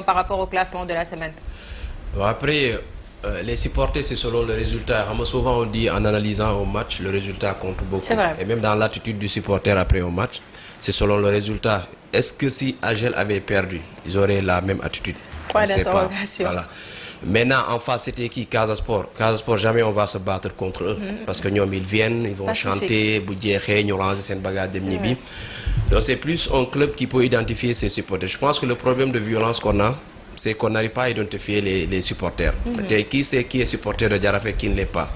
par rapport au classement de la semaine? Bon, après, les supporters, c'est selon le résultat. Souvent, on dit en analysant un match, le résultat compte beaucoup. C'est vrai. Et même dans l'attitude du supporter après un match, c'est selon le résultat. Est-ce que si AGEL avait perdu, ils auraient la même attitude? Point d'interrogation. Voilà. Maintenant, en face, c'était qui? Casa Sport. Casa Sport, jamais on va se battre contre eux. Parce que nous, ils viennent, ils vont chanter, boudier, nous lancer cette bagarre de Mnibi. Donc, c'est plus un club qui peut identifier ses supporters. Je pense que le problème de violence qu'on a, c'est qu'on n'arrive pas à identifier les supporters. Qui c'est qui est supporter de Jaraaf et qui ne l'est pas.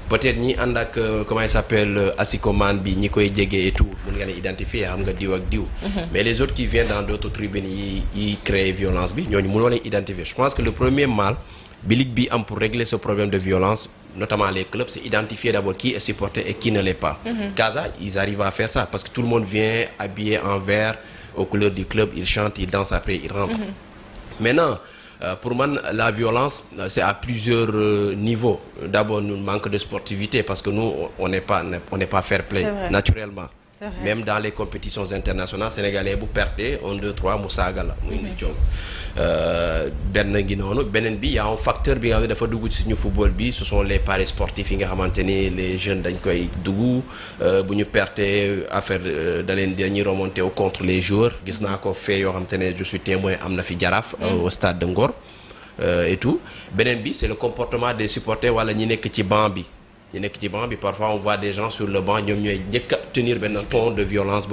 Peut-être ni andak comment il s'appelle Asikoman bi ni koy djégé et tout, mun nga identifier xam nga diw ak diw. Mais les autres qui viennent dans d'autres tribunes yi créent violence bi, ñooñu mënoo leen identifier. Je pense que le premier mal bi ligue bi am pour régler ce problème de violence, notamment les clubs, c'est identifier d'abord qui est supporter et qui ne l'est pas. Casa, ils arrivent à faire ça parce que tout le monde vient habillé en vert aux couleurs du club, ils chantent, ils dansent, après ils rentrent. Maintenant, pour moi, la violence, c'est à plusieurs niveaux. D'abord, nous manque de sportivité parce que nous, on n'est pas fair play, naturellement. Même dans les compétitions internationales, Sénégalais, vous perdez 1, 2, 3, Moussa Gala. Il y a un facteur qui est de football, ce sont les paris sportifs, les jeunes qui ont perdu affaire d'aller remonter contre les joueurs. Je suis témoin à Jaraaf au stade de Ngor et tout. C'est le comportement des supporters wala ñi nek ci banc bi. Parfois on voit des gens sur le banc ñoy tenir un ton de violence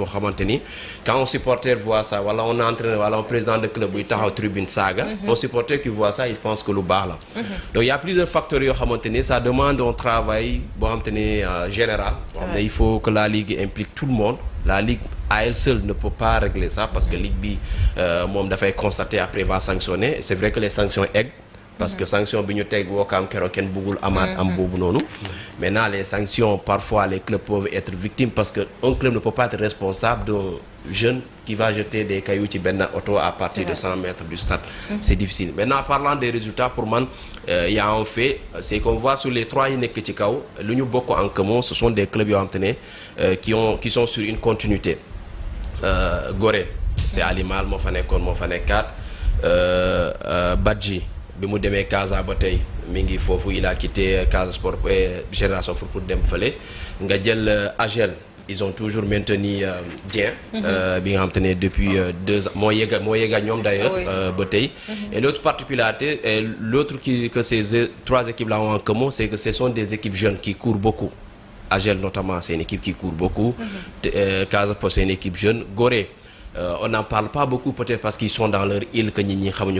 quand un supporter voit ça wala on entraîneur wala un président de club bu taxaw tribune saga un supporter qui voit ça il pense que lu baax la. Donc il y a plusieurs facteurs ça demande un travail général. Il faut que la ligue implique tout le monde. La ligue à elle seule ne peut pas régler ça parce que la ligue bi mom da fay constater après va sanctionner. C'est vrai que les sanctions aident parce que sanctions bi ñu teg Wokam kéro ken bugul amaat am bobu nonu. Maintenant les sanctions parfois les clubs peuvent être victimes parce que un club ne peut pas être responsable d'un jeune qui va jeter des cailloux ci ben auto à partir de 100 mètres du stade. C'est difficile. Maintenant parlant des résultats pour moi, il y a un fait, c'est qu'on voit sur les 3 yi nek ci kaw lu ñu bokk en commun, ce sont des clubs qui sont sur une continuité. Gorée, c'est Alimal moo fa nekkoon moo fa nekkaat Badji bi mu demee Casa ba tey mi ngi foofu il a quitté Casa Sport Génération Foot pour dem fële nga jël AGEL ils ont toujours maintenu Dieng bi nga xam depuis 2 ans moo yegga ñoom d'ailleurs ba tey. Et l'autre particularité que ces 3 équipes là ont en commun, c'est que ce sont des équipes jeunes qui courent beaucoup. AGEL notamment, c'est une équipe qui court beaucoup. Casa Sport, c'est une équipe jeune. Gorée, on n'en parle pas beaucoup peut-être parce qu'ils sont dans leur île que ñi xamuñu